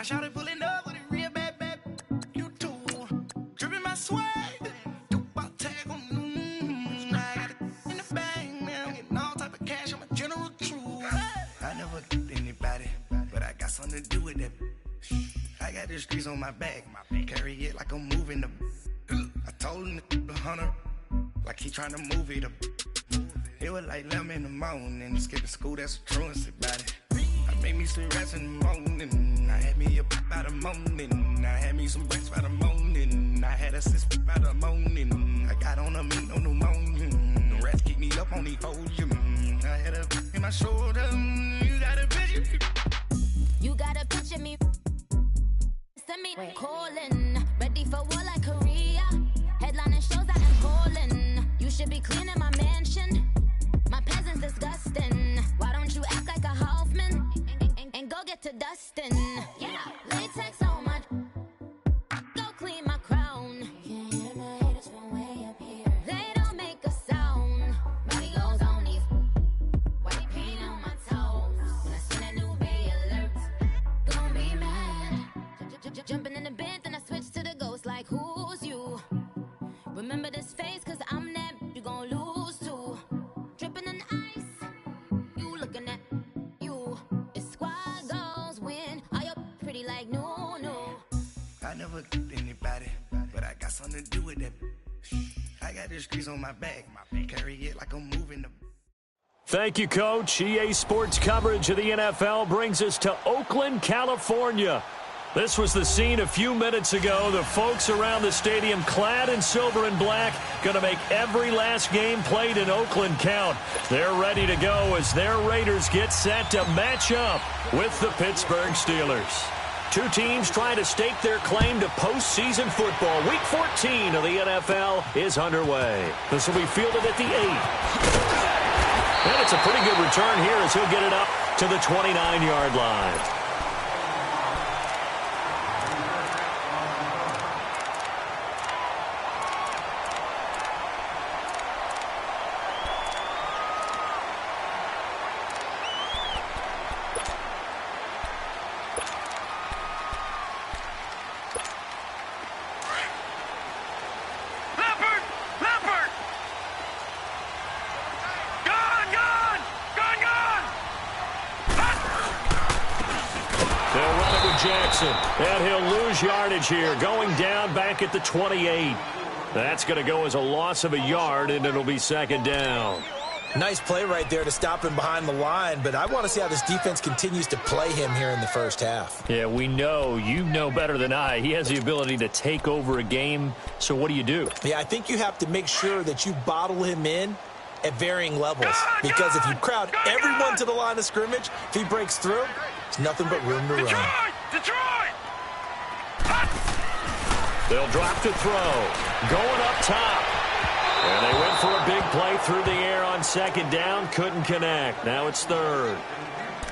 My shawty pulling up with a real bad, you too. Dripping my swag, about tag on. I got it in the bag, man. I'm getting all type of cash. I'm a general true. I never get anybody, but I got something to do with that. I got the streets on my back, carry it like I'm moving the. I told him the hunter, like he trying to move it up. It was like 11 in the morning, skipping school, that's a truancy about it. I made me some rats in the morning, I had me a by the morning, I had me some bricks by the morning, I had a sis by the morning, I got on a meat, no pneumonia, the rats keep me up on the podium, I had a in my shoulder, you got a picture. You got a picture me, send me calling, ready for war like Korea, headlining shows out in Poland, you should be cleaning my mansion. My peasant's disgusting. Why don't you act like a Hoffman and go get to dustin'? Yeah, latex on my. Go clean my crown. Can't hear my haters from way up here. They don't make a sound. Body goes on these. White paint on my toes. When I see that new bay alert, gonna be mad. Jumping in the bed, then I switch to the ghost. Like who's you? Remember this face, cause I'm that you gon' lose too. Dripping in ice, you looking at you. It's squad goals win. Are you pretty like no? I never get anybody, but I got something to do with that. I got the streets on my back, carry it like I'm moving the. Thank you, Coach. EA Sports coverage of the NFL brings us to Oakland, California. This was the scene a few minutes ago. The folks around the stadium clad in silver and black going to make every last game played in Oakland count. They're ready to go as their Raiders get set to match up with the Pittsburgh Steelers. Two teams trying to stake their claim to postseason football. Week 14 of the NFL is underway. This will be fielded at the 8. And it's a pretty good return here as he'll get it up to the 29-yard line. And he'll lose yardage here, going down back at the 28. That's going to go as a loss of a yard, and it'll be second down. Nice play right there to stop him behind the line, but I want to see how this defense continues to play him here in the first half. Yeah, we know. You know better than I. He has the ability to take over a game, so what do you do? Yeah, I think you have to make sure that you bottle him in at varying levels, because if you crowd everyone to the line of scrimmage, if he breaks through, there's nothing but room to run. Detroit! They'll drop to throw. Going up top. And they went for a big play through the air on second down. Couldn't connect. Now it's third.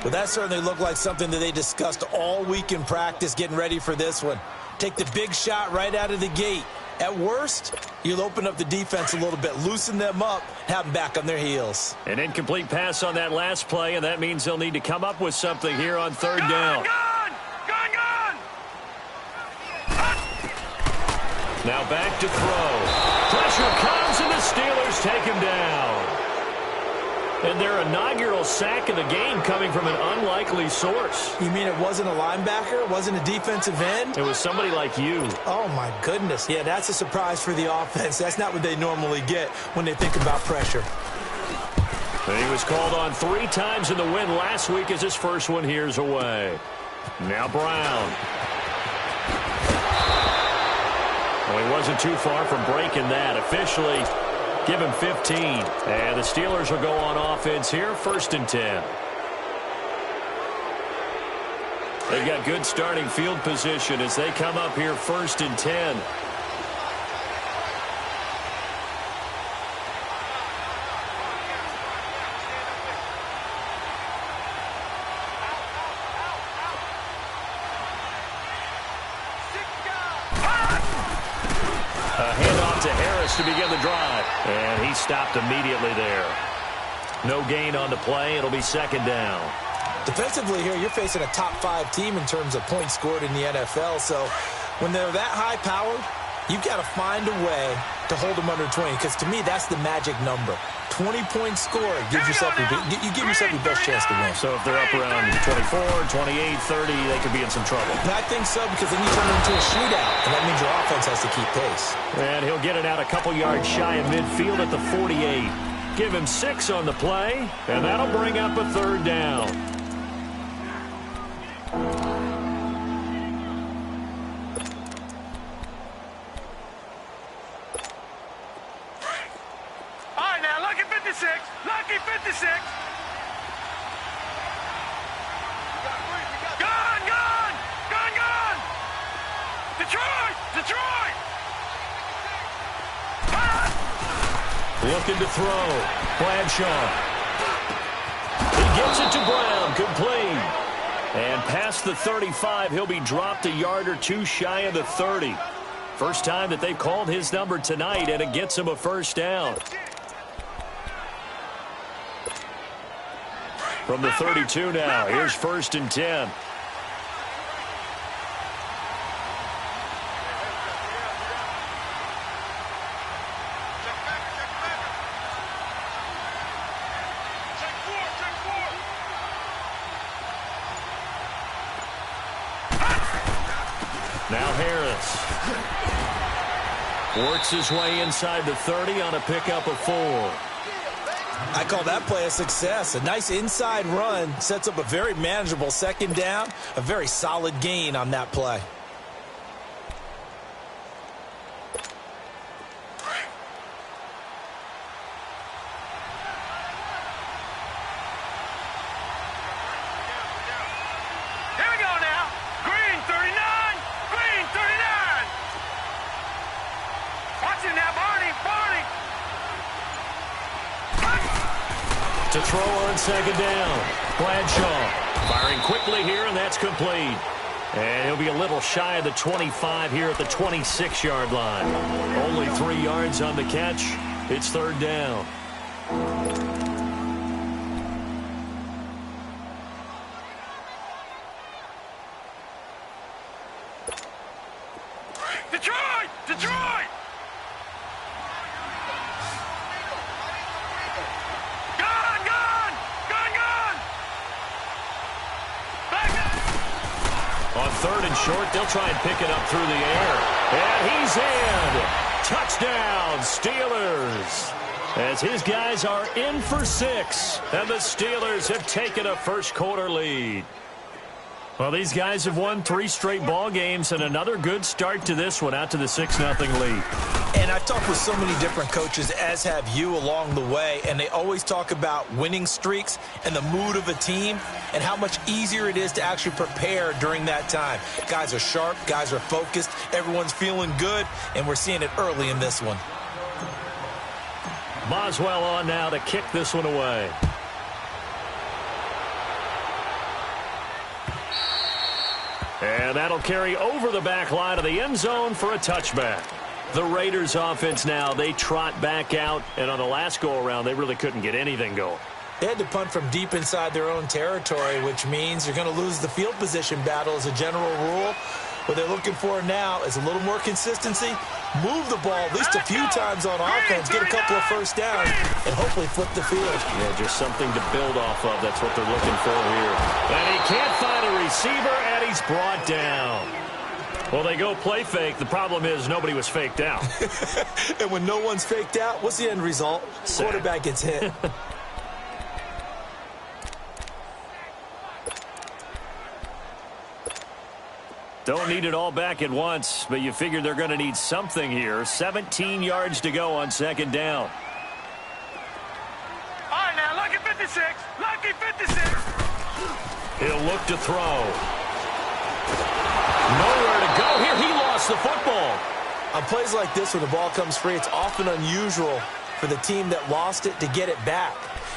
Well, that certainly looked like something that they discussed all week in practice getting ready for this one. Take the big shot right out of the gate. At worst, you'll open up the defense a little bit, loosen them up, have them back on their heels. An incomplete pass on that last play, and that means they'll need to come up with something here on third down. Now back to throw. Pressure comes, and the Steelers take him down. And their inaugural sack of the game coming from an unlikely source. You mean it wasn't a linebacker? It wasn't a defensive end? It was somebody like you. Oh, my goodness. Yeah, that's a surprise for the offense. That's not what they normally get when they think about pressure. And he was called on 3 times in the win last week as his first one here's away. Now Brown. Well, he wasn't too far from breaking that. Officially, give him 15. And the Steelers will go on offense here, 1st and 10. They've got good starting field position as they come up here 1st and 10. To begin the drive. And he stopped immediately there. No gain on the play. It'll be second down. Defensively here, you're facing a top-5 team in terms of points scored in the NFL. So when they're that high-powered, you've got to find a way to hold them under 20, because to me, that's the magic number. 20-point score gives yourself you give yourself your best chance to win. So if they're up around 24, 28, 30, they could be in some trouble. I think so, because then you turn it into a shootout, and that means your offense has to keep pace. And he'll get it out a couple yards shy of midfield at the 48. Give him 6 on the play, and that'll bring up a 3rd down. Lucky 56. Gone. Detroit. Looking to throw. Bradshaw. He gets it to Brown. Complete. And past the 35, he'll be dropped a yard or 2 shy of the 30. First time that they've called his number tonight, and it gets him a 1st down. From the 32 now, here's 1st and 10. Now Harris works his way inside the 30 on a pickup of 4. I call that play a success. A nice inside run sets up a very manageable 2nd down, a very solid gain on that play. Here we go now. Green 39. Watch it now, Barney. To throw on 2nd down. Bradshaw firing quickly here, and that's complete. And he'll be a little shy of the 25 here at the 26-yard line. Only 3 yards on the catch. It's 3rd down. Detroit. On 3rd and short, they'll try and pick it up through the air. And he's in. Touchdown, Steelers. As his guys are in for 6. And the Steelers have taken a 1st quarter lead. Well, these guys have won 3 straight ball games, and another good start to this one, out to the 6-0 lead. And I've talked with so many different coaches, as have you, along the way, and they always talk about winning streaks and the mood of a team and how much easier it is to actually prepare during that time. Guys are sharp, guys are focused, everyone's feeling good, and we're seeing it early in this one. Boswell on now to kick this one away. And that'll carry over the back line of the end zone for a touchback. The Raiders offense now, they trot back out, and on the last go-around, they really couldn't get anything going. They had to punt from deep inside their own territory, which means you're going to lose the field position battle as a general rule. What they're looking for now is a little more consistency, move the ball at least a few times on offense, get a couple of 1st downs, and hopefully flip the field. Yeah, just something to build off of. That's what they're looking for here. And he can't find a receiver, and he's brought down. Well, they go play fake. The problem is nobody was faked out. And when no one's faked out, what's the end result? Quarterback gets hit. Don't need it all back at once, but you figure they're going to need something here. 17 yards to go on 2nd down. All right, now, lucky 56. Lucky 56. He'll look to throw. Nowhere to go here. He lost the football. On plays like this, when the ball comes free, it's often unusual for the team that lost it to get it back,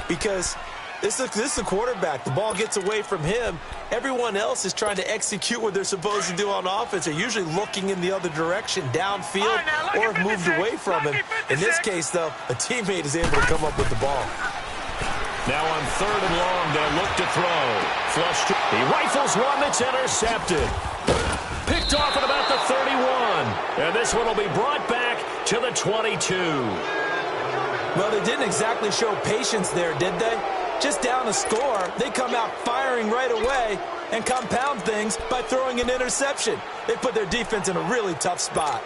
because this is the quarterback. The ball gets away from him. Everyone else is trying to execute what they're supposed to do on offense. They're usually looking in the other direction, downfield, or have moved away from him. In this case, though, a teammate is able to come up with the ball. Now on 3rd and long, they look to throw. Flush. He rifles one that's intercepted. Picked off at about the 31. And this one will be brought back to the 22. Well, they didn't exactly show patience there, did they? Just down a score, they come out firing right away and compound things by throwing an interception. They put their defense in a really tough spot.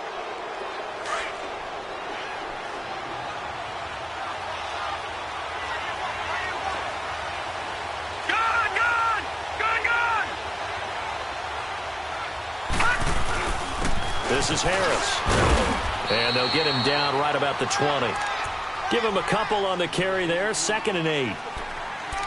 This is Harris. And they'll get him down right about the 20. Give him a couple on the carry there. 2nd and 8.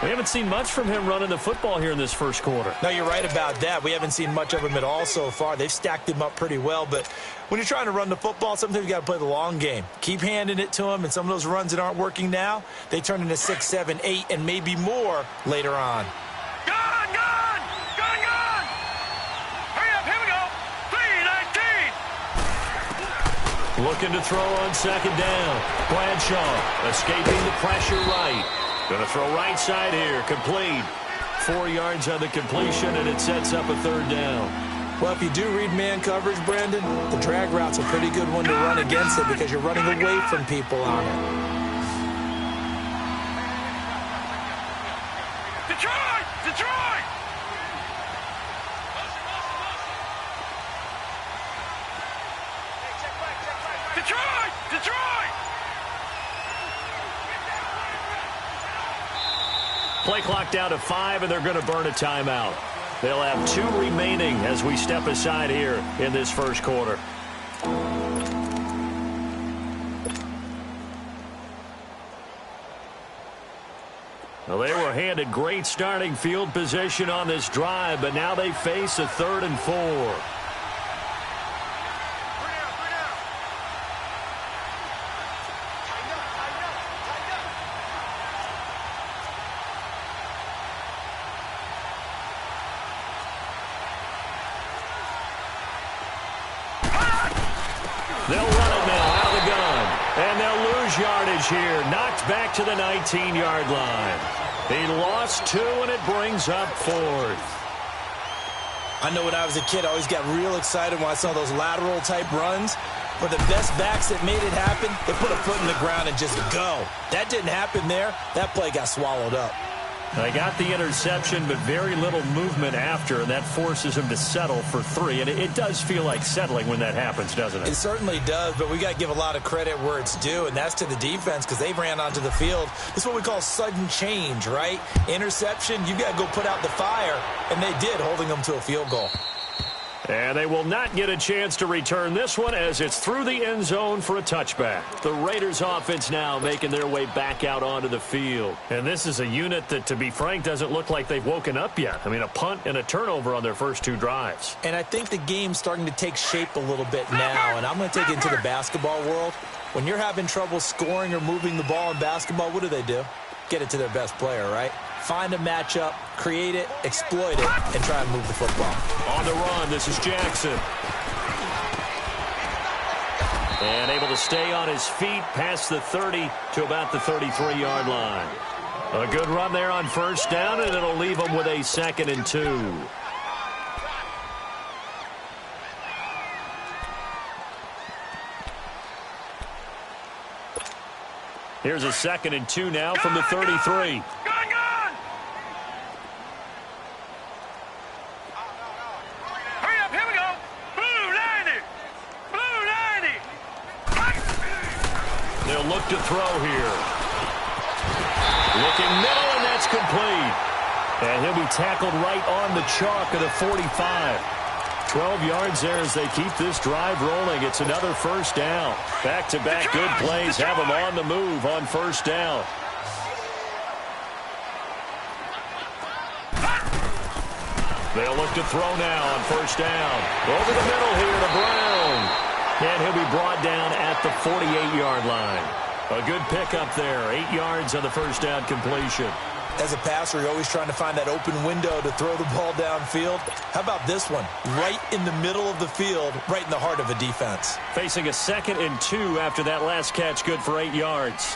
We haven't seen much from him running the football here in this first quarter. No, you're right about that. We haven't seen much of him at all so far. They've stacked him up pretty well. But when you're trying to run the football, sometimes you got to play the long game. Keep handing it to him. And some of those runs that aren't working now, they turn into 6, 7, 8, and maybe more later on. Looking to throw on 2nd down. Bradshaw escaping the pressure right. Going to throw right side here. Complete. 4 yards on the completion, and it sets up a 3rd down. Well, if you do read man coverage, Brandon, the drag route's a pretty good one to run against it because you're running away from people on it. Detroit! Detroit! Detroit! Detroit! Play clock down to 5, and they're going to burn a timeout. They'll have 2 remaining as we step aside here in this first quarter. Well, they were handed great starting field position on this drive, but now they face a 3rd and 4. They'll run it now out of the gun. And they'll lose yardage here. Knocked back to the 19-yard line. He lost 2, and it brings up 4th. I know when I was a kid, I always got real excited when I saw those lateral-type runs. But the best backs that made it happen, they put a foot in the ground and just go. That didn't happen there. That play got swallowed up. They got the interception, but very little movement after, and that forces him to settle for 3. And it does feel like settling when that happens, doesn't it? It certainly does, but we got to give a lot of credit where it's due, and that's to the defense because they ran onto the field. This is what we call sudden change, right? Interception, you got to go put out the fire, and they did, holding them to a field goal. And they will not get a chance to return this one as it's through the end zone for a touchback. The Raiders offense now making their way back out onto the field. And this is a unit that, to be frank, doesn't look like they've woken up yet. I mean, a punt and a turnover on their first 2 drives. And I think the game's starting to take shape a little bit now, and I'm going to take it into the basketball world. When you're having trouble scoring or moving the ball in basketball, what do? Get it to their best player, right? Find a matchup, create it, exploit it, and try and move the football. On the run, this is Jackson. And able to stay on his feet past the 30 to about the 33-yard line. A good run there on 1st down, and it'll leave him with a 2nd and 2. Here's a 2nd and 2 now from the 33. They'll look to throw here. Looking middle, and that's complete. And he'll be tackled right on the chalk of the 45. 12 yards there as they keep this drive rolling. It's another 1st down. Back-to-back good plays have them on the move on 1st down. They'll look to throw now on 1st down. Over the middle here to Brown. And he'll be brought down at the 48-yard line. A good pickup there. 8 yards on the 1st down completion. As a passer, you're always trying to find that open window to throw the ball downfield. How about this one? Right in the middle of the field, right in the heart of a defense. Facing a 2nd and 2 after that last catch, good for 8 yards.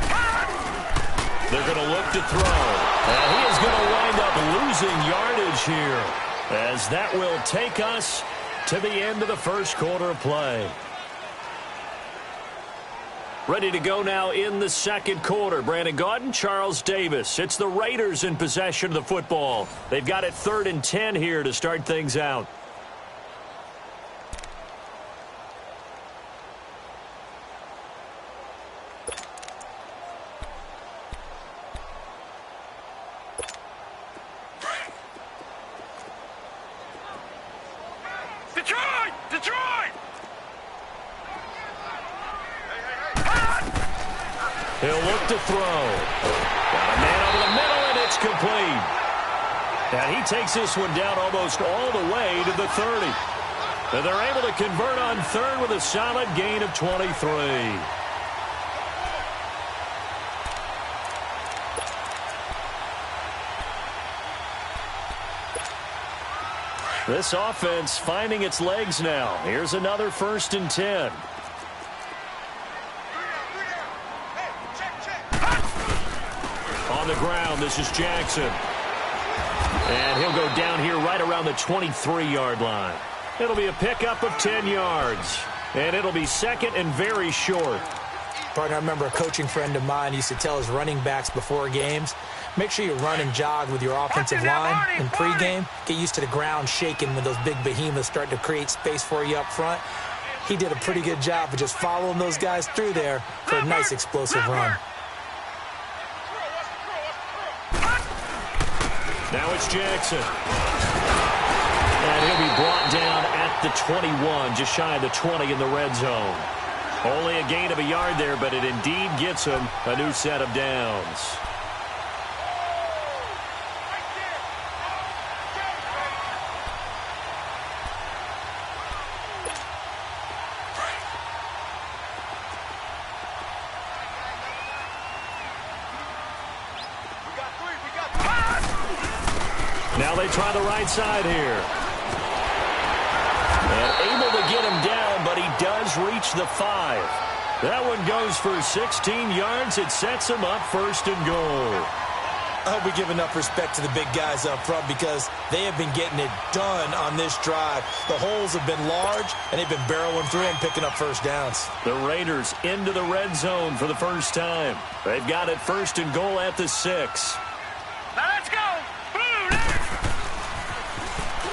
They're going to look to throw. And he is going to wind up losing yardage here, as that will take us to the end of the first quarter of play. Ready to go now in the second quarter. Brandon Gaudin, Charles Davis. It's the Raiders in possession of the football. They've got it 3rd and 10 here to start things out. He'll look to throw. Got a man over the middle, and it's complete. And he takes this one down almost all the way to the 30. And they're able to convert on 3rd with a solid gain of 23. This offense finding its legs now. Here's another 1st and 10. On the ground, this is Jackson. And he'll go down here right around the 23-yard line. It'll be a pickup of 10 yards. And it'll be 2nd and very short. Partner, I remember a coaching friend of mine used to tell his running backs before games, make sure you run and jog with your offensive line in pregame. Get used to the ground shaking when those big behemoths start to create space for you up front. He did a pretty good job of just following those guys through there for a nice explosive run. Now it's Jackson. And he'll be brought down at the 21, just shy of the 20 in the red zone. Only a gain of a yard there, but it indeed gets him a new set of downs. Now they try the right side here. And able to get him down, but he does reach the 5. That one goes for 16 yards. It sets him up 1st and goal. I hope we give enough respect to the big guys up front because they have been getting it done on this drive. The holes have been large, and they've been barreling through them, picking up 1st downs. The Raiders into the red zone for the first time. They've got it 1st and goal at the 6. Now let's go.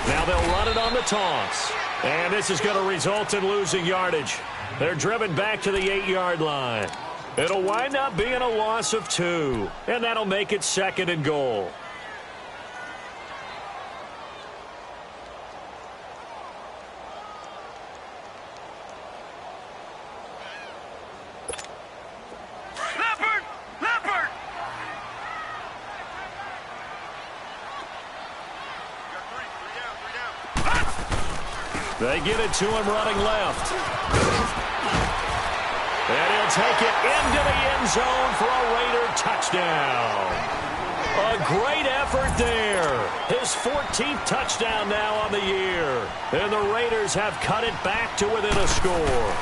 Now they'll run it on the toss. And this is going to result in losing yardage. They're driven back to the 8-yard line. It'll wind up being a loss of 2. And that'll make it 2nd and goal. They get it to him running left. And he'll take it into the end zone for a Raider touchdown. A great effort there. His 14th touchdown now on the year. And the Raiders have cut it back to within a score.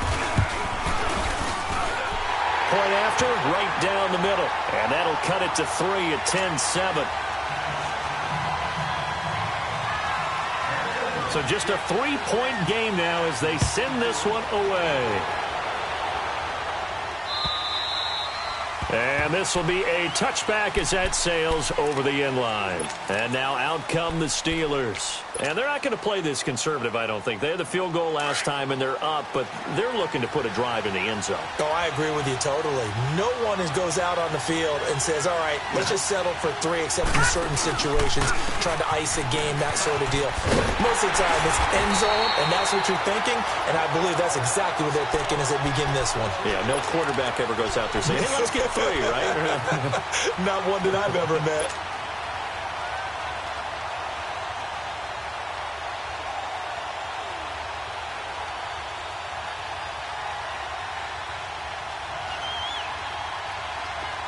Point after, right down the middle. And that'll cut it to 3 at 10-7. So just a 3-point game now as they send this one away. And this will be a touchback as that sails over the end line. And now out come the Steelers. And they're not going to play this conservative, I don't think. They had the field goal last time, and they're up, but they're looking to put a drive in the end zone. Oh, I agree with you totally. No one goes out on the field and says, all right, let's just settle for 3, except in certain situations, trying to ice a game, that sort of deal. Most of the time, it's end zone, and that's what you're thinking, and I believe that's exactly what they're thinking as they begin this one. Yeah, no quarterback ever goes out there saying, hey, let's get 3, right? Not one that I've ever met.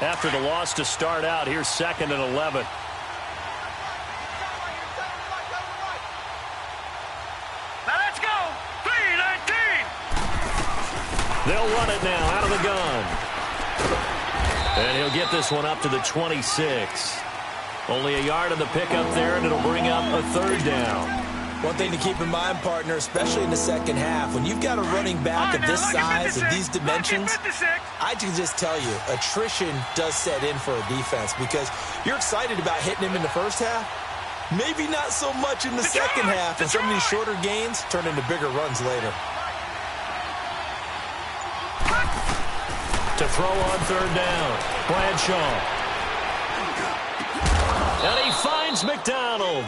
After the loss to start out, here's 2nd and 11. Now let's go. 3-19. They'll run it now out of the gun. And he'll get this one up to the 26. Only a yard on the pickup there, and it'll bring up a third down. One thing to keep in mind, partner, especially in the second half, when you've got a running back of this size and these dimensions, I can just tell you, attrition does set in for a defense because you're excited about hitting him in the first half. Maybe not so much in the second half, and some of these shorter gains turn into bigger runs later. To throw on third down, Bradshaw. And he finds McDonald.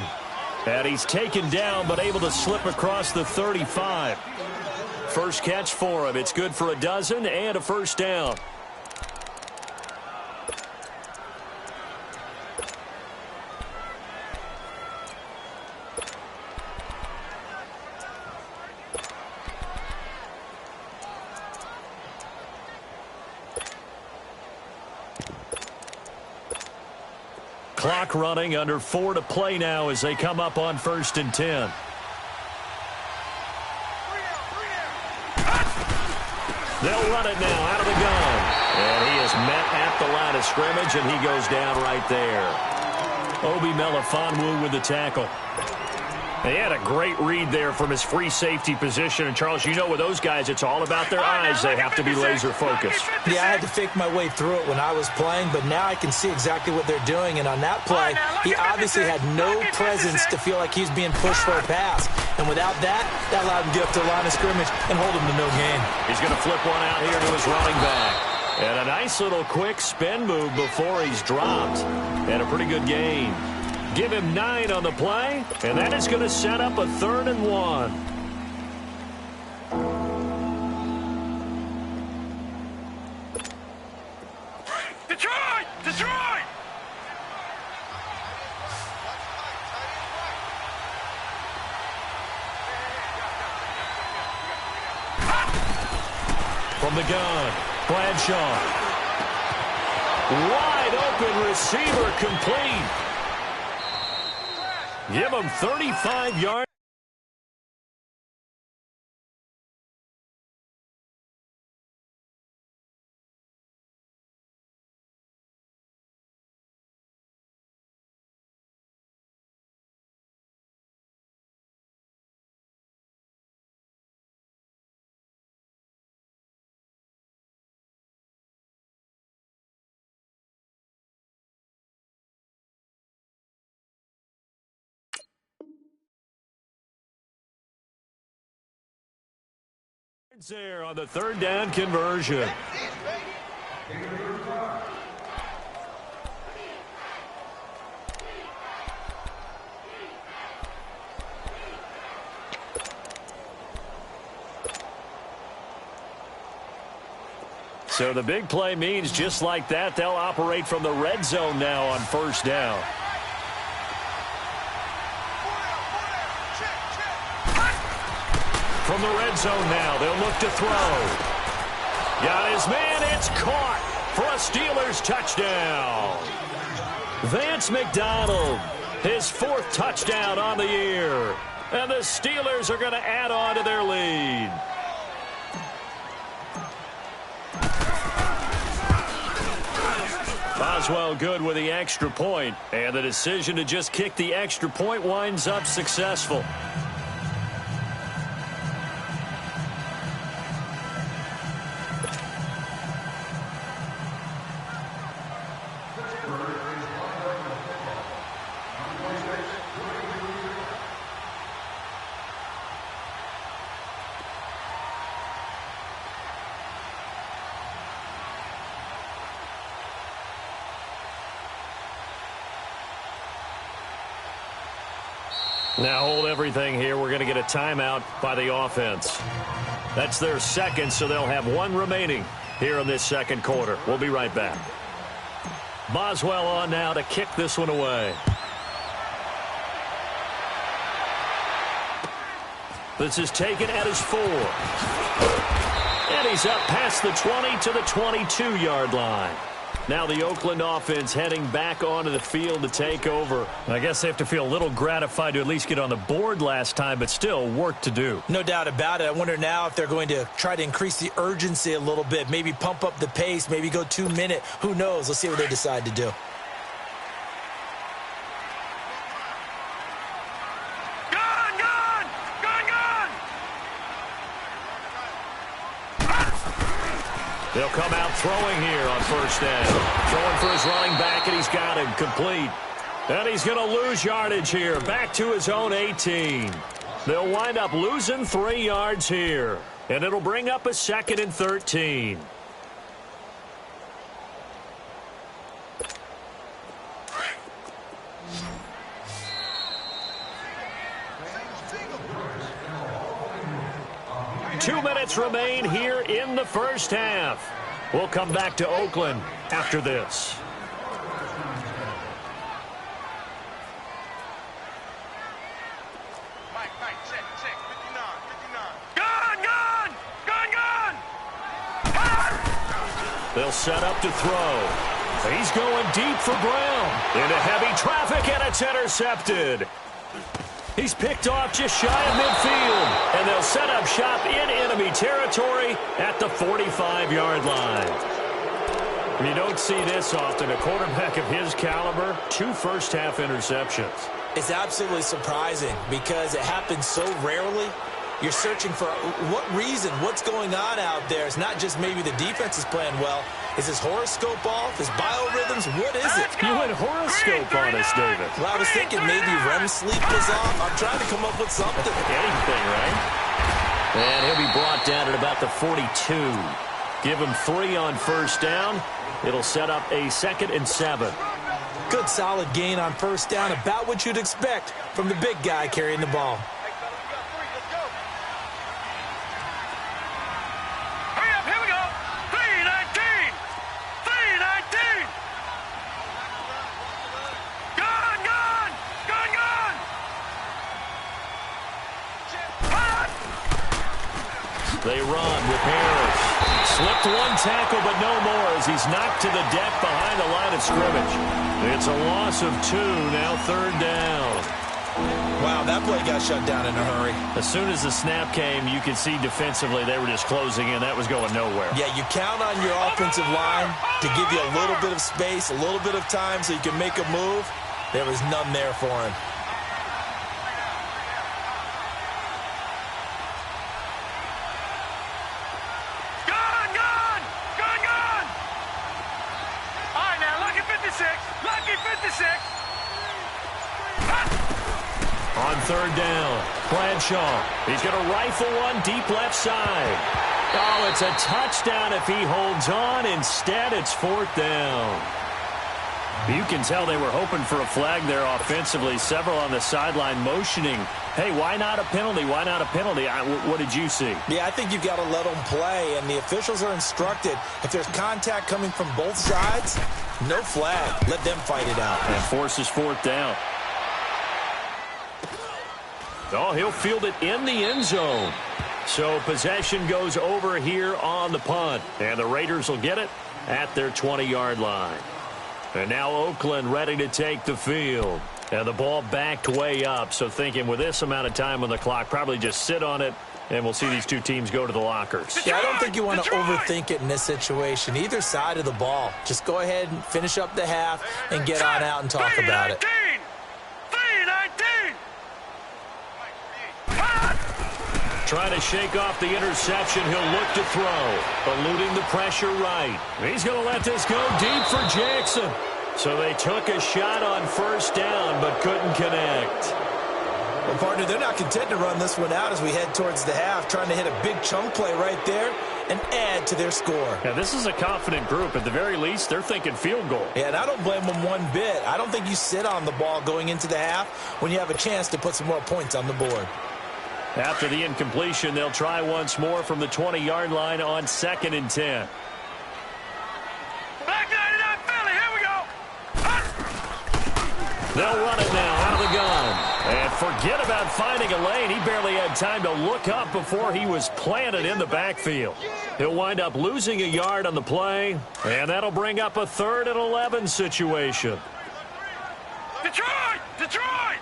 And he's taken down, but able to slip across the 35. First catch for him. It's good for a dozen and a first down. Clock running, under 4 to play now as they come up on 1st and 10. They'll run it now out of the gun. And he is met at the line of scrimmage, and he goes down right there. Obi Melifonwu with the tackle. He had a great read there from his free safety position. And, Charles, you know with those guys, it's all about their eyes. They have to be laser-focused. Yeah, I had to fake my way through it when I was playing, but now I can see exactly what they're doing. And on that play, he obviously had no presence to feel like he's being pushed for a pass. And without that, that allowed him to get up to the line of scrimmage and hold him to no gain. He's going to flip one out here to his running back. And a nice little quick spin move before he's dropped. And a pretty good gain. Give him 9 on the play, and that is going to set up a 3rd and 1. Detroit! Detroit! From the gun, Bradshaw. Wide open receiver complete. Give him 35 yards. There on the 3rd down conversion. So the big play means just like that, they'll operate from the red zone now on 1st down. From the red zone now, they'll look to throw. Got his man, it's caught for a Steelers touchdown. Vance McDonald, his 4th touchdown on the year. And the Steelers are going to add on to their lead. Boswell good with the extra point, and the decision to just kick the extra point winds up successful. Now hold everything here. We're going to get a timeout by the offense. That's their 2nd, so they'll have 1 remaining here in this 2nd quarter. We'll be right back. Boswell on now to kick this one away. This is taken at his 4. And he's up past the 20 to the 22-yard line. Now the Oakland offense heading back onto the field to take over. I guess they have to feel a little gratified to at least get on the board last time, but still work to do. No doubt about it. I wonder now if they're going to try to increase the urgency a little bit, maybe pump up the pace, maybe go 2 minute. Who knows? Let's see what they decide to do. They'll come out throwing here on first down. Throwing for his running back, and he's got him complete. And he's going to lose yardage here. Back to his own 18. They'll wind up losing 3 yards here. And it'll bring up a 2nd and 13. Two minutes remain here in the first half. We'll come back to Oakland after this. They'll set up to throw. He's going deep for Brown. Into heavy traffic, and it's intercepted. He's picked off just shy of midfield, and they'll set up shop in enemy territory at the 45-yard line. You don't see this often. A quarterback of his caliber, 2 first-half interceptions. It's absolutely surprising because it happens so rarely. You're searching for what reason, what's going on out there. It's not just maybe the defense is playing well. Is his horoscope off? His biorhythms? What is it? You went horoscope on us, David. Well, I was thinking maybe REM sleep was off. I'm trying to come up with something. Anything, right? And he'll be brought down at about the 42. Give him 3 on first down. It'll set up a 2nd and 7. Good solid gain on first down. About what you'd expect from the big guy carrying the ball. They run with Harris. Slipped 1 tackle, but no more as he's knocked to the deck behind the line of scrimmage. It's a loss of 2, now 3rd down. Wow, that play got shut down in a hurry. As soon as the snap came, you could see defensively they were just closing in. That was going nowhere. Yeah, you count on your offensive line to give you a little bit of space, a little bit of time so you can make a move. There was none there for him. On 3rd down, Bradshaw. He's going to rifle one deep left side. Oh, it's a touchdown if he holds on. Instead, it's 4th down. You can tell they were hoping for a flag there offensively. Several on the sideline motioning. Hey, why not a penalty? Why not a penalty? What did you see? Yeah, I think you've got to let them play, and the officials are instructed. If there's contact coming from both sides, no flag. Let them fight it out. And forces 4th down. Oh, he'll field it in the end zone. So possession goes over here on the punt. And the Raiders will get it at their 20-yard line. And now Oakland ready to take the field. And the ball backed way up. So thinking with this amount of time on the clock, probably just sit on it. And we'll see these 2 teams go to the lockers. Yeah, I don't think you want to overthink it in this situation. Either side of the ball. Just go ahead and finish up the half and get on out and talk about it. Trying to shake off the interception. He'll look to throw. Eluding the pressure right. He's going to let this go deep for Jackson. So they took a shot on first down but couldn't connect. Well, partner, they're not content to run this one out as we head towards the half, trying to hit a big chunk play right there and add to their score. Yeah, this is a confident group. At the very least, they're thinking field goal. Yeah, and I don't blame them one bit. I don't think you sit on the ball going into the half when you have a chance to put some more points on the board. After the incompletion, they'll try once more from the 20-yard line on 2nd and 10. Back 99 Philly, here we go. They'll run it now out of the gun. And forget about finding a lane. He barely had time to look up before he was planted in the backfield. He'll wind up losing a yard on the play, and that'll bring up a 3rd and 11 situation. Detroit! Detroit!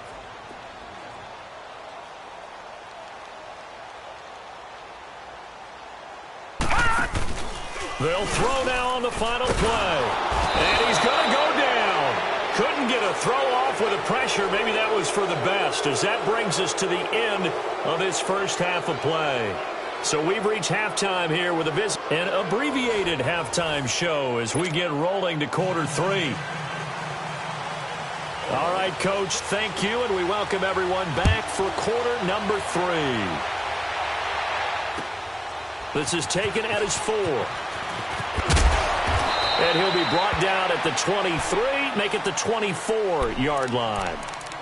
They'll throw now on the final play. And he's going to go down. Couldn't get a throw off with the pressure. Maybe that was for the best, as that brings us to the end of this first half of play. So we've reached halftime here with an abbreviated halftime show as we get rolling to quarter 3. All right, Coach, thank you, and we welcome everyone back for quarter number 3. This is taken at his 4. And he'll be brought down at the 23, make it the 24-yard line.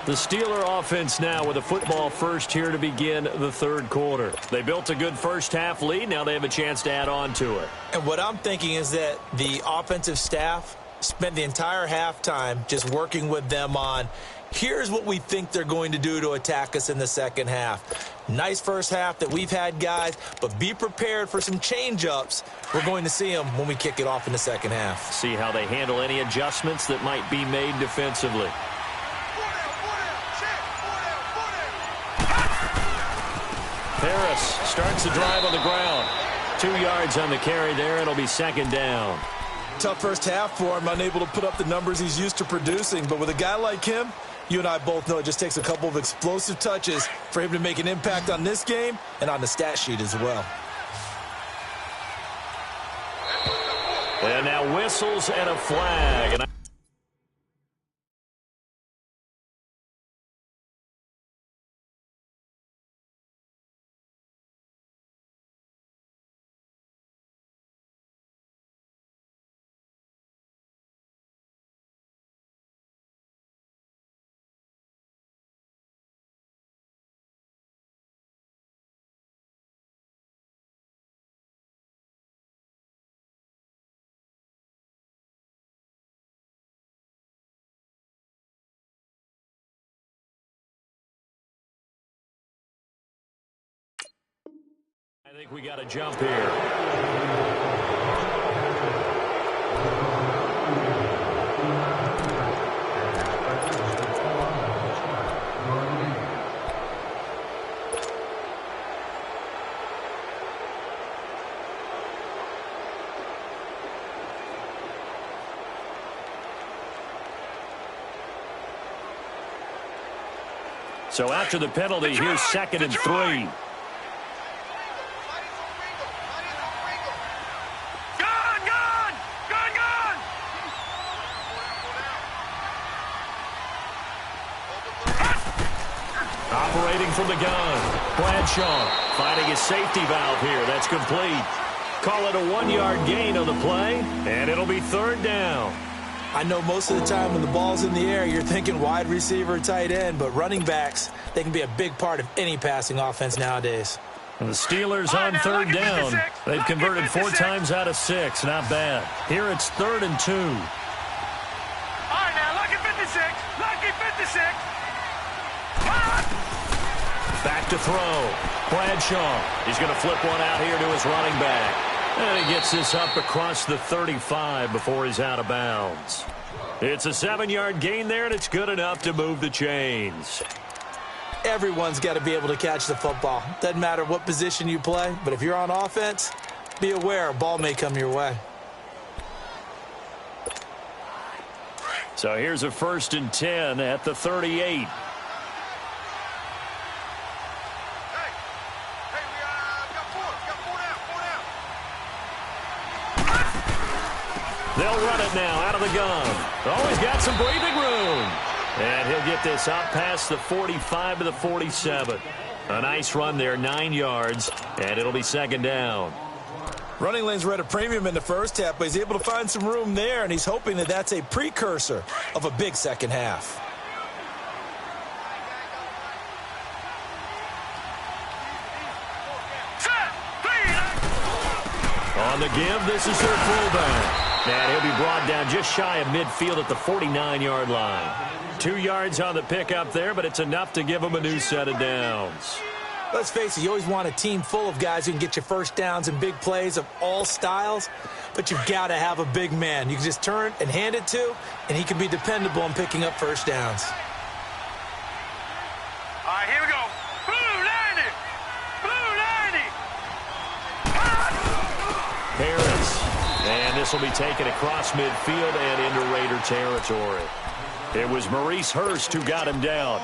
The Steeler offense now with a football first here to begin the 3rd quarter. They built a good first-half lead. Now they have a chance to add on to it. And what I'm thinking is that the offensive staff spent the entire halftime just working with them on, here's what we think they're going to do to attack us in the second half. Nice first half that we've had, guys, but be prepared for some change-ups. We're going to see them when we kick it off in the second half. See how they handle any adjustments that might be made defensively. Harris starts the drive on the ground. 2 yards on the carry there. It'll be 2nd down. Tough first half for him, unable to put up the numbers he's used to producing. But with a guy like him, you and I both know it just takes a couple of explosive touches for him to make an impact on this game and on the stat sheet as well. And now whistles and a flag. I think we got a jump here. So after the penalty, here's 2nd and 3. Operating from the gun. Bradshaw finding his safety valve here. That's complete. Call it a 1-yard gain on the play, and it'll be 3rd down. I know most of the time when the ball's in the air, you're thinking wide receiver, tight end, but running backs, they can be a big part of any passing offense nowadays. And the Steelers on 3rd down. They've converted 4 times out of 6. Not bad. Here it's 3rd and 2. All right, now, lucky 56. Lucky 56. Back to throw. Bradshaw. He's going to flip one out here to his running back. And he gets this up across the 35 before he's out of bounds. It's a 7-yard gain there, and it's good enough to move the chains. Everyone's got to be able to catch the football. Doesn't matter what position you play, but if you're on offense, be aware a ball may come your way. So here's a 1st and 10 at the 38. They'll run it now out of the gun. Oh, he's got some breathing room. And he'll get this out past the 45 to the 47. A nice run there, 9 yards, and it'll be 2nd down. Running lanes were at a premium in the first half, but he's able to find some room there, and he's hoping that that's a precursor of a big second half. On the give, this is their fullback. And he'll be brought down just shy of midfield at the 49-yard line. 2 yards on the pickup there, but it's enough to give him a new set of downs. Let's face it, you always want a team full of guys who can get you first downs and big plays of all styles, but you've got to have a big man you can just turn and hand it to, and he can be dependable in picking up first downs. All right, here we go. Blue 90! Blue 90! Harris. And this will be taken across midfield and into Raider territory. It was Maurice Hurst who got him down.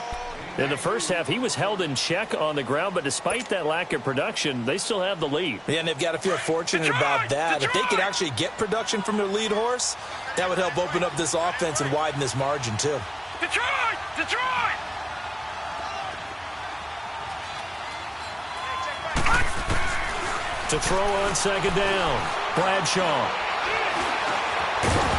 In the first half, he was held in check on the ground, but despite that lack of production, they still have the lead. Yeah, and they've got to feel fortunate about that. If they could actually get production from their lead horse, that would help open up this offense and widen this margin, too. Detroit! Detroit! To throw on second down, Bradshaw.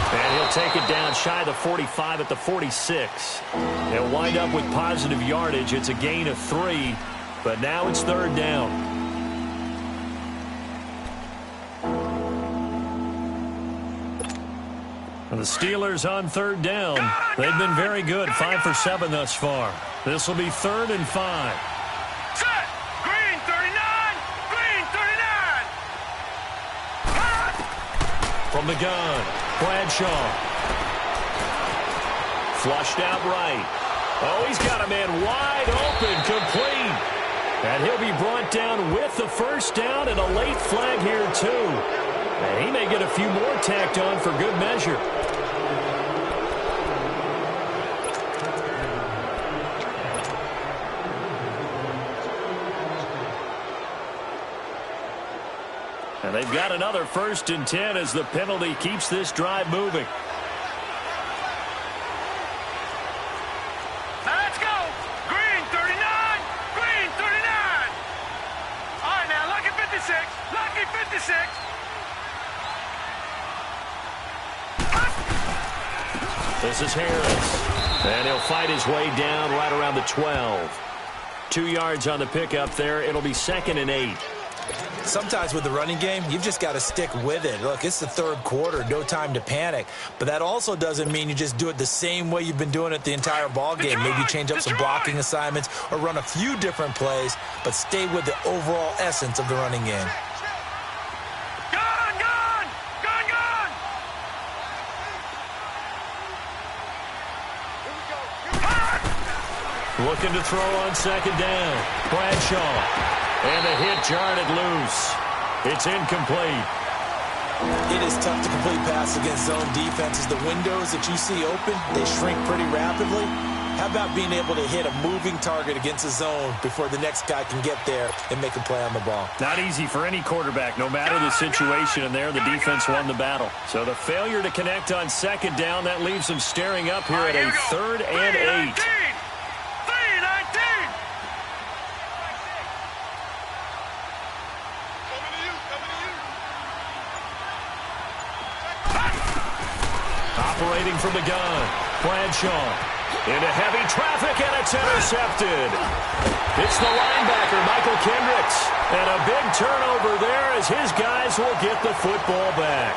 And he'll take it down shy of the 45 at the 46. They'll wind up with positive yardage. It's a gain of 3, but now it's third down. And the Steelers on third down. They've been very good, 5 for 7 thus far. This will be 3rd and 5. Set! Green 39! Green 39! From the gun, Bradshaw. Flushed out right. Oh, he's got a man wide open, complete. And he'll be brought down with the first down and a late flag here, too. And he may get a few more tacked on for good measure. And they've got another 1st and 10 as the penalty keeps this drive moving. Now let's go! Green 39! Green 39! All right, now, lucky 56! Lucky 56! This is Harris. And he'll fight his way down right around the 12. 2 yards on the pickup there. It'll be 2nd and 8. Sometimes with the running game, you've just got to stick with it. Look, it's the third quarter, no time to panic. But that also doesn't mean you just do it the same way you've been doing it the entire ball game. Maybe change up some blocking assignments or run a few different plays, but stay with the overall essence of the running game. Gun! Gun! Gun! Gun! Looking to throw on second down. Bradshaw. And the hit jarred it loose. It's incomplete. It is tough to complete pass against zone defenses. The windows that you see open, they shrink pretty rapidly. How about being able to hit a moving target against a zone before the next guy can get there and make a play on the ball? Not easy for any quarterback, no matter the situation, and there the defense won the battle. So the failure to connect on second down, that leaves them staring up here at a 3rd and 8. 319! Operating from the gun, Bradshaw into heavy traffic, and it's intercepted. It's the linebacker, Michael Kendricks, and a big turnover there as his guys will get the football back.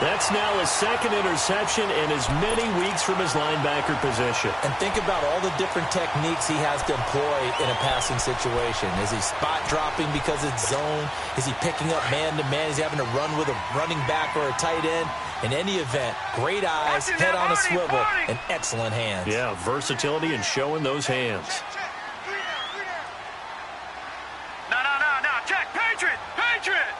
That's now his 2nd interception in as many weeks from his linebacker position. And think about all the different techniques he has to employ in a passing situation. Is he spot dropping because it's zone? Is he picking up man-to-man? Is he having to run with a running back or a tight end? In any event, great eyes, head on a swivel, and excellent hands. Yeah, versatility and showing those hands. No, check, Patriot! Patriot!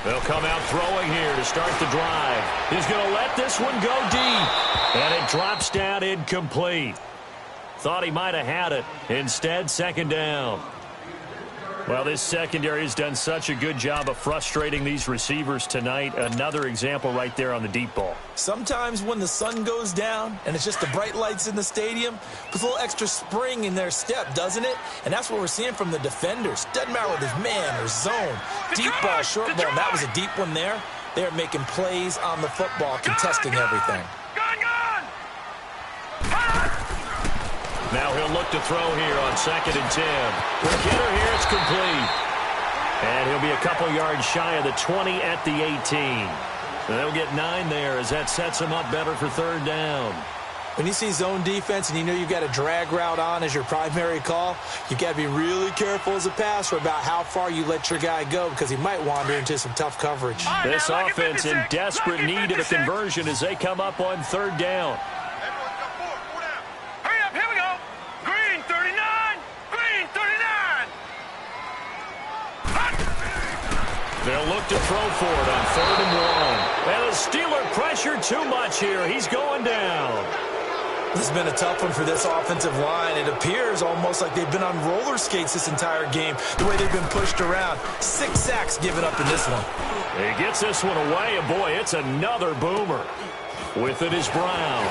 They'll come out throwing here to start the drive. He's going to let this one go deep. And it drops down incomplete. Thought he might have had it. Instead, 2nd down. Well, this secondary has done such a good job of frustrating these receivers tonight. Another example right there on the deep ball. Sometimes when the sun goes down and it's just the bright lights in the stadium, puts a little extra spring in their step, doesn't it? And that's what we're seeing from the defenders. Doesn't matter whether it's man or zone. Deep ball, short ball. And that was a deep one there. They're making plays on the football, contesting everything. Now he'll look to throw here on 2nd and 10. The kidder here is complete. And he'll be a couple yards shy of the 20 at the 18. They'll get 9 there as that sets him up better for third down. When you see zone defense and you know you've got a drag route on as your primary call, you've got to be really careful as a passer about how far you let your guy go because he might wander into some tough coverage. This offense in desperate need of a conversion as they come up on third down. Hurry up, here we go. Green 39, green 39. They'll look to throw for it on 3rd and 1. And the Steeler pressure too much here. He's going down. This has been a tough one for this offensive line. It appears almost like they've been on roller skates this entire game, the way they've been pushed around. 6 sacks given up in this one. He gets this one away, and boy, it's another boomer. With it is Brown.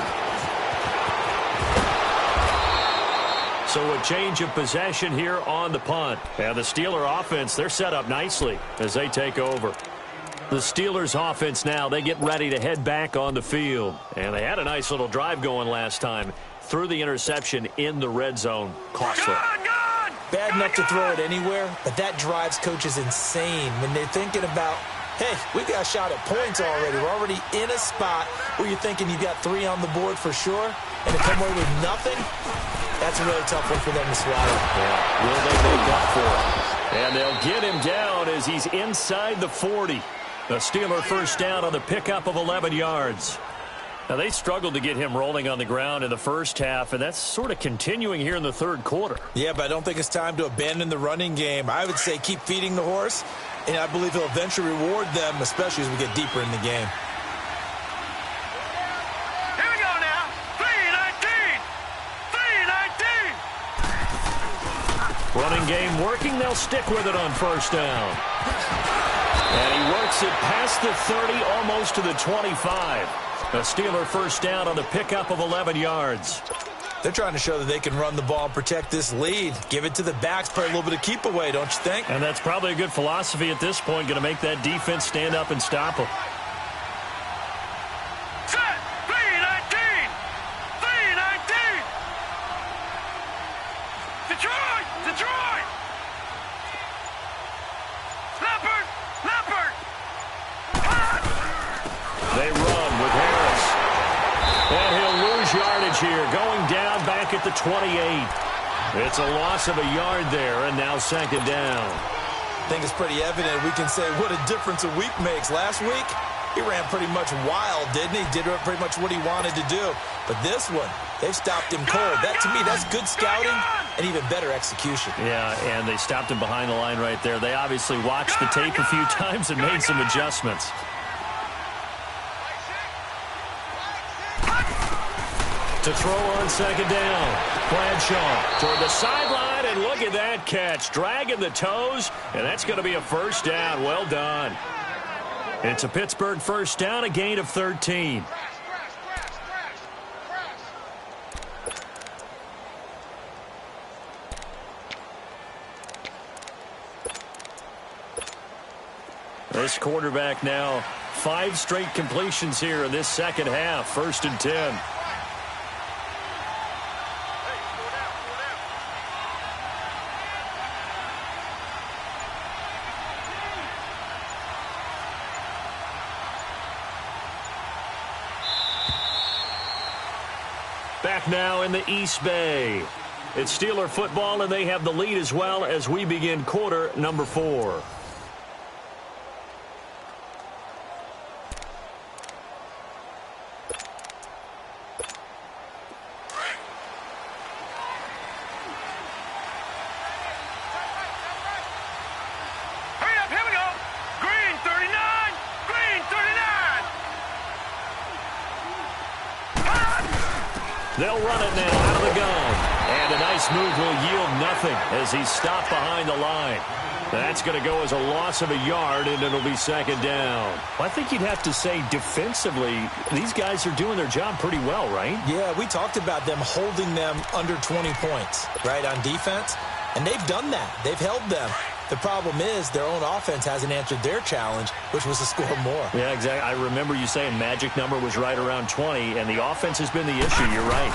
So a change of possession here on the punt. And the Steeler offense, they're set up nicely as they take over. The Steelers offense now, they get ready to head back on the field. And they had a nice little drive going last time. Threw the interception in the red zone. Costly. Bad enough to throw it anywhere, but that drives coaches insane when they're thinking about, hey, we've got a shot at points already. We're already in a spot where you're thinking you've got 3 on the board for sure, and to come away with nothing, that's a really tough one for them to swallow. Yeah, will they make up for it? And they'll get him down as he's inside the 40. The Steeler first down on the pickup of 11 yards. Now, they struggled to get him rolling on the ground in the first half, and that's sort of continuing here in the third quarter. Yeah, but I don't think it's time to abandon the running game. I would say keep feeding the horse, and I believe he'll eventually reward them, especially as we get deeper in the game. Here we go now. 3-19. 3-19. Running game working. They'll stick with it on first down. And he works it past the 30, almost to the 25. A Steeler first down on the pickup of 11 yards. They're trying to show that they can run the ball and protect this lead. Give it to the backs, play a little bit of keep away, don't you think? And that's probably a good philosophy at this point, going to make that defense stand up and stop them. Set. 3-19. 3-19. Detroit. Detroit. Leopard. Leopard. They run with Harris. And he'll lose yardage here, going down back at the 28. It's a loss of a yard there, and now second down. I think it's pretty evident. We can say what a difference a week makes. Last week, he ran pretty much wild, didn't he? Did pretty much what he wanted to do. But this one, they've stopped him cold. That, to me, that's good scouting and even better execution. Yeah, and they stopped him behind the line right there. They obviously watched the tape a few times and made some adjustments. To throw on second down. Bradshaw toward the sideline, and look at that catch. Dragging the toes, and that's going to be a first down. Well done. It's a Pittsburgh first down, a gain of 13. This quarterback now 5 straight completions here in this second half. 1st and 10. Back now in the East Bay. It's Steeler football, and they have the lead as well as we begin quarter number 4. Hurry up, here we go. Green 39. Green 39. They'll run it now out of the gun. And a nice move will yield nothing as he's stopped behind the line. That's going to go as a loss of a yard, and it'll be second down. Well, I think you'd have to say defensively, these guys are doing their job pretty well, right? Yeah, we talked about them holding them under 20 points, right, on defense. And they've done that. They've held them. The problem is their own offense hasn't answered their challenge, which was to score more. Yeah, exactly. I remember you saying magic number was right around 20, and the offense has been the issue. You're right.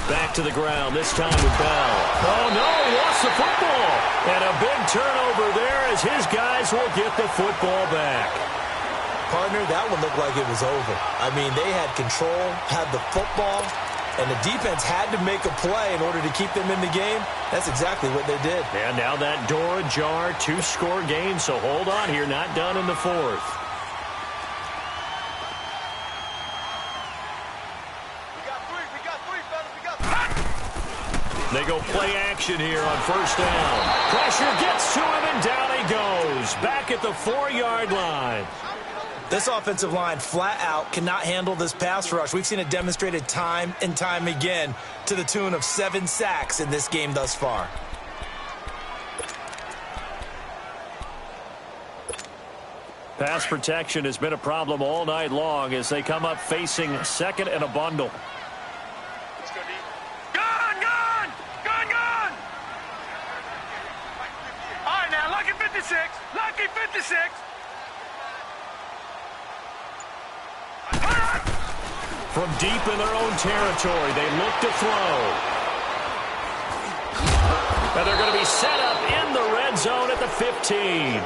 Back to the ground, this time with Bell. Oh, no, he lost the football. And a big turnover there as his guys will get the football back. Partner, that one looked like it was over. I mean, they had control, had the football, and the defense had to make a play in order to keep them in the game. That's exactly what they did. And now that door ajar, 2-score game, so hold on here, not done in the fourth. They go play action here on first down. Pressure gets to him, and down he goes. Back at the 4-yard line. This offensive line flat out cannot handle this pass rush. We've seen it demonstrated time and time again to the tune of 7 sacks in this game thus far. Pass protection has been a problem all night long as they come up facing second and a bundle. Lucky 56. From deep in their own territory, they look to throw. And they're going to be set up in the red zone at the 15.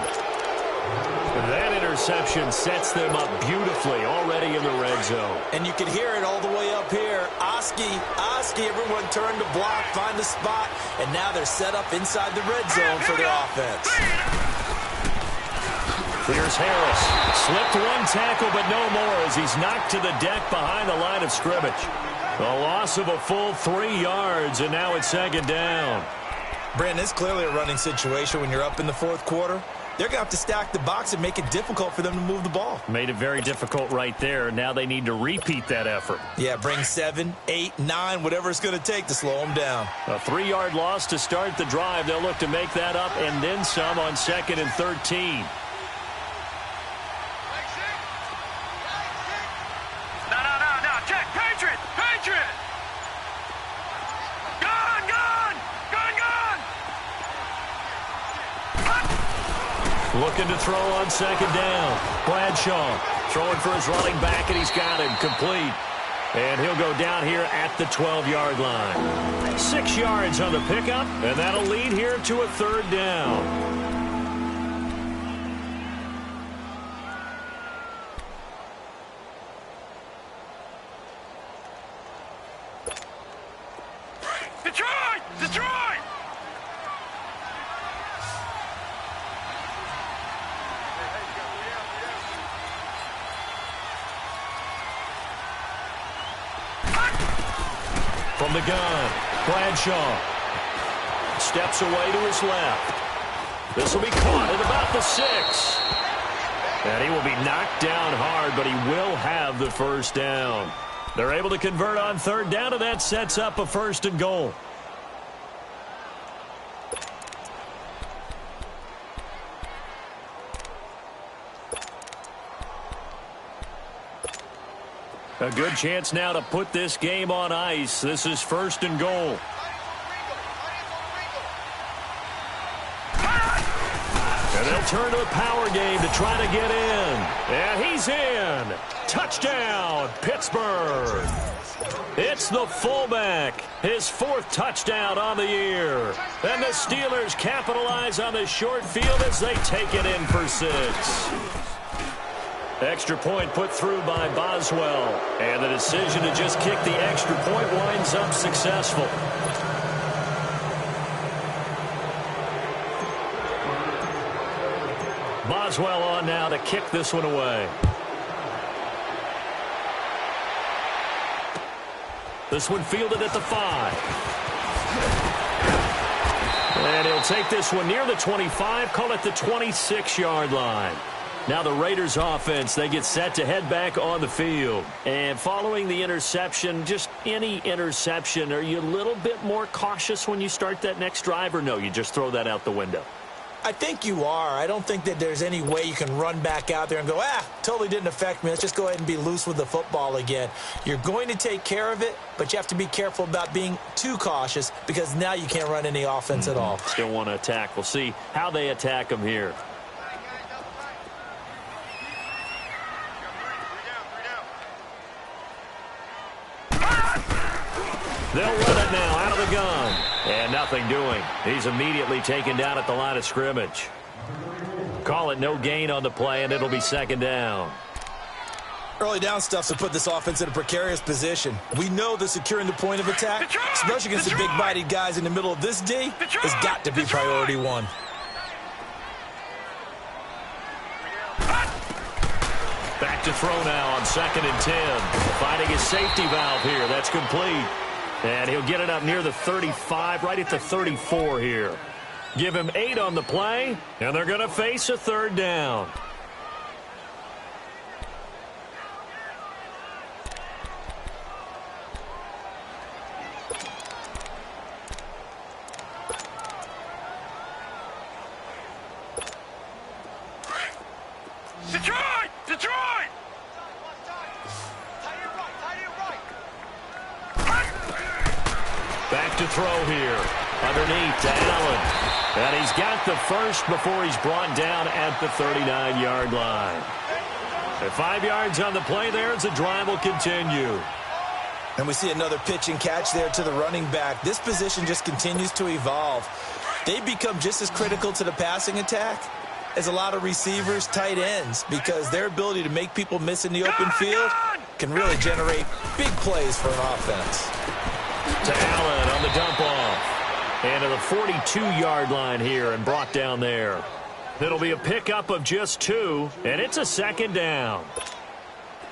That interception sets them up beautifully already in the red zone. And you can hear it all the way up here. Oski, everyone turned to block, find a spot, and now they're set up inside the red zone for their offense. Here's Harris. Slipped one tackle, but no more as he's knocked to the deck behind the line of scrimmage. A loss of a full 3 yards, and now it's second down. Brandon, it's clearly a running situation when you're up in the fourth quarter. They're going to have to stack the box and make it difficult for them to move the ball. Made it very difficult right there. Now they need to repeat that effort. Yeah, bring 7, 8, 9, whatever it's going to take to slow them down. A 3-yard loss to start the drive. They'll look to make that up and then some on 2nd and 13. Looking to throw on second down. Bradshaw throwing for his running back, and he's got him complete. And he'll go down here at the 12-yard line. 6 yards on the pickup, and that'll lead here to a third down. From the gun, Bradshaw steps away to his left. This will be caught at about the 6. And he will be knocked down hard, but he will have the first down. They're able to convert on third down, and that sets up a 1st and goal. A good chance now to put this game on ice. This is 1st and goal. And they'll turn to the power game to try to get in. And he's in. Touchdown, Pittsburgh. It's the fullback. His 4th touchdown on the year. And the Steelers capitalize on the short field as they take it in for 6. Extra point put through by Boswell. And the decision to just kick the extra point winds up successful. Boswell on now to kick this one away. This one fielded at the 5. And he'll take this one near the 25, call it the 26-yard line. Now the Raiders offense, they get set to head back on the field. And following the interception, just any interception, are you a little bit more cautious when you start that next drive, or no, you just throw that out the window? I think you are. I don't think that there's any way you can run back out there and go, totally didn't affect me. Let's just go ahead and be loose with the football again. You're going to take care of it, but you have to be careful about being too cautious because now you can't run any offense at all. Still want to attack. We'll see how they attack them here. They'll run it now out of the gun. And nothing doing. He's immediately taken down at the line of scrimmage. Call it no gain on the play, and it'll be second down. Early down stuff to put this offense in a precarious position. We know that securing the point of attack, especially against the big-bodied guys in the middle of this D, has got to be priority one. Back to throw now on 2nd and 10. Finding his safety valve here. That's complete. And he'll get it up near the 35, right at the 34 here. Give him 8 on the play, and they're going to face a 3rd down. Detroit! Detroit! Back to throw here. Underneath to Allen. And he's got the first before he's brought down at the 39-yard line. And 5 yards on the play there as the drive will continue. And we see another pitch and catch there to the running back. This position just continues to evolve. They become just as critical to the passing attack as a lot of receivers, tight ends, because their ability to make people miss in the open field can really generate big plays for an offense. To Allen on the dump off. And to the 42-yard line here and brought down there. It'll be a pickup of just 2, and it's a 2nd down.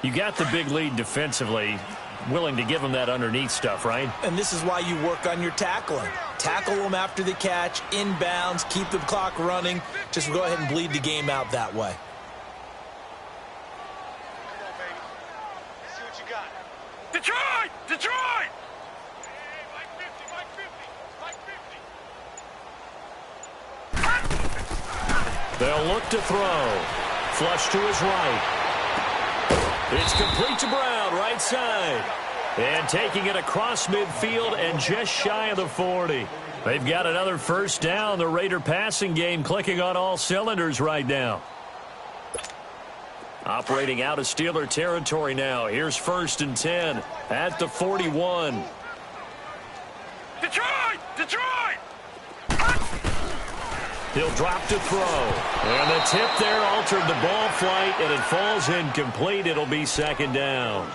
You got the big lead defensively. Willing to give them that underneath stuff, right? And this is why you work on your tackling. Tackle them after the catch, inbounds, keep the clock running. Just go ahead and bleed the game out that way. Come on, baby. Let's see what you got. Detroit! Detroit! Hey, Mike 50, Mike 50, Mike 50. They'll look to throw. Flush to his right. It's complete to Brown, right side. And taking it across midfield and just shy of the 40. They've got another 1st down. The Raider passing game clicking on all cylinders right now. Operating out of Steeler territory now. Here's 1st and 10 at the 41. Detroit! Detroit! He'll drop to throw. And the tip there altered the ball flight, and it falls incomplete. It'll be 2nd down.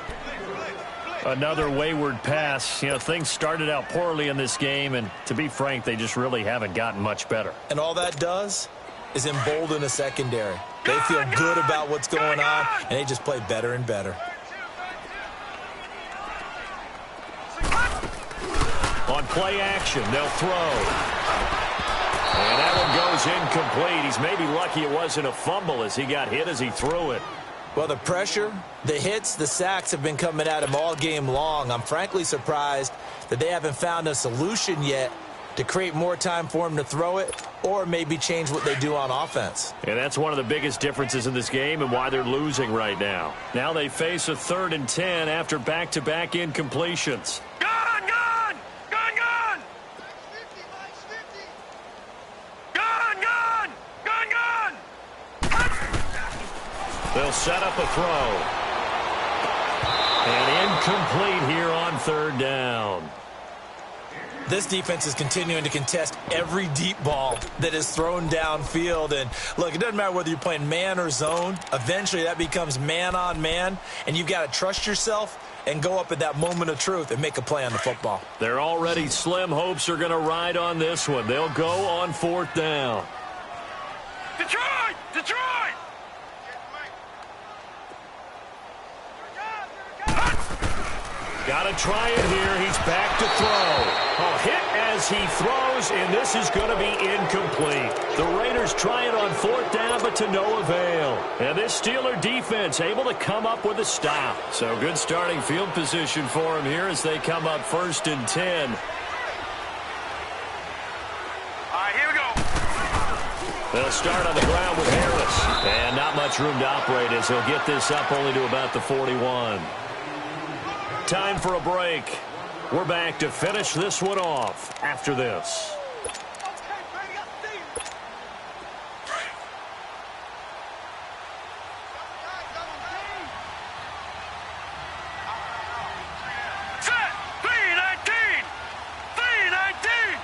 Another wayward pass. You know, things started out poorly in this game, and to be frank, they just really haven't gotten much better. And all that does is embolden a secondary. They feel good about what's going on, and they just play better and better. On play action, they'll throw. And that one goes incomplete. He's maybe lucky it wasn't a fumble as he got hit as he threw it. Well, the pressure, the hits, the sacks have been coming at him all game long. I'm frankly surprised that they haven't found a solution yet to create more time for him to throw it or maybe change what they do on offense. And that's one of the biggest differences in this game and why they're losing right now. Now they face a 3rd and 10 after back-to-back incompletions. Gone! Gone! Gone! Gone! Gone! Gone! Gone! Gone! They'll set up a throw. And incomplete here on 3rd down. This defense is continuing to contest every deep ball that is thrown downfield. And, look, it doesn't matter whether you're playing man or zone. Eventually, that becomes man-on-man, and you've got to trust yourself and go up at that moment of truth and make a play on the football. Their already slim hopes are going to ride on this one. They'll go on 4th down. Detroit! Detroit! Got to try it here. He's back to throw. A hit as he throws, and this is going to be incomplete. The Raiders try it on 4th down, but to no avail. And this Steeler defense able to come up with a stop. So good starting field position for him here as they come up 1st and 10. All right, here we go. They'll start on the ground with Harris. And not much room to operate as he'll get this up only to about the 41. Time for a break. We're back to finish this one off after this. Set! 319! 319!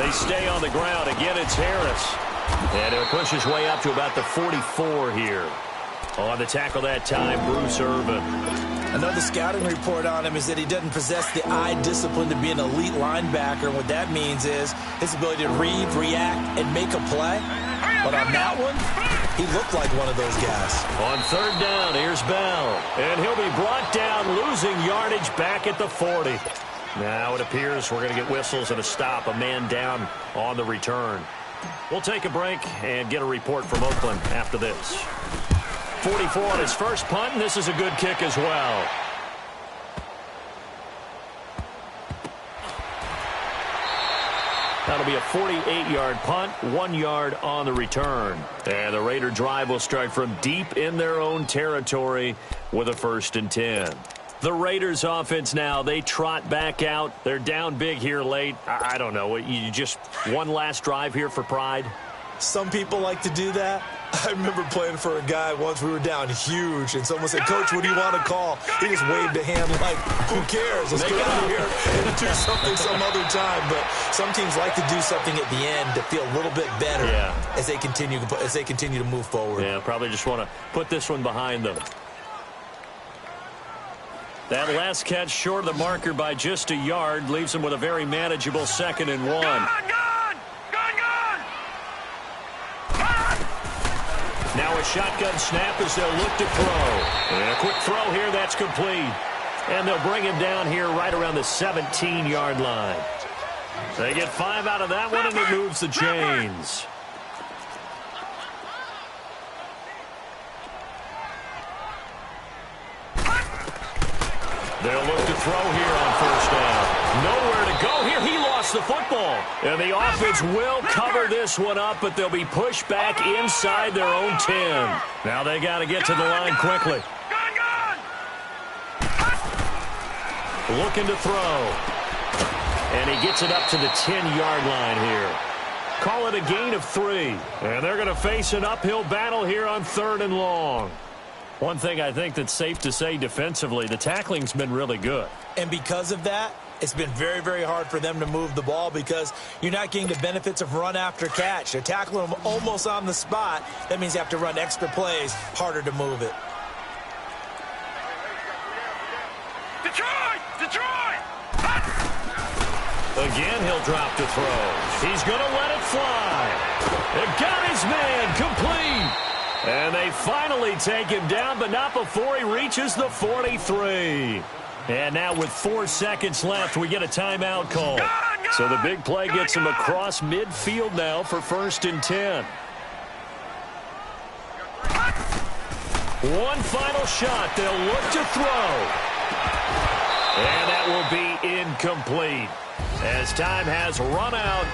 They stay on the ground. Again, it's Harris. And he'll push his way up to about the 44 here. On the tackle that time, Bruce Irvin. Another scouting report on him is that he doesn't possess the eye discipline to be an elite linebacker. And what that means is his ability to read, react, and make a play. But on that one, he looked like one of those guys. On third down, here's Bell. And he'll be brought down, losing yardage back at the 40. Now it appears we're going to get whistles and a stop. A man down on the return. We'll take a break and get a report from Oakland after this. 44 on his first punt, and this is a good kick as well. That'll be a 48-yard punt, 1 yard on the return. And the Raider drive will start from deep in their own territory with a 1st and 10. The Raiders offense now, they trot back out. They're down big here late. I don't know. You just one last drive here for pride? Some people like to do that. I remember playing for a guy once. We were down huge, and someone said, "Coach, what do you want to call?" He just waved a hand like, "Who cares? Let's get out of here and do something some other time." But some teams like to do something at the end to feel a little bit better as they continue to move forward. Yeah, probably just want to put this one behind them. That last catch short of the marker by just a yard leaves them with a very manageable 2nd and 1. Now a shotgun snap as they'll look to throw. And a quick throw here, that's complete. And they'll bring him down here right around the 17-yard line. They get 5 out of that one, and it moves the chains. They'll look to throw here on 1st down. Nowhere to go here. He lost the football. And the offense will cover this one up, but they'll be pushed back inside their own 10. Now they got to get to the line quickly. Looking to throw. And he gets it up to the 10-yard line here. Call it a gain of 3. And they're going to face an uphill battle here on 3rd and long. One thing I think that's safe to say defensively, the tackling's been really good. And because of that, it's been very, very hard for them to move the ball because you're not getting the benefits of run after catch. They're tackling them almost on the spot. That means you have to run extra plays, harder to move it. Detroit! Again, he'll drop to throw. He's going to let it fly. It got his man complete. And they finally take him down, but not before he reaches the 43. And now with 4 seconds left, we get a timeout call. So the big play gets him across midfield now for 1st and 10. One final shot. They'll look to throw. And that will be incomplete as time has run out.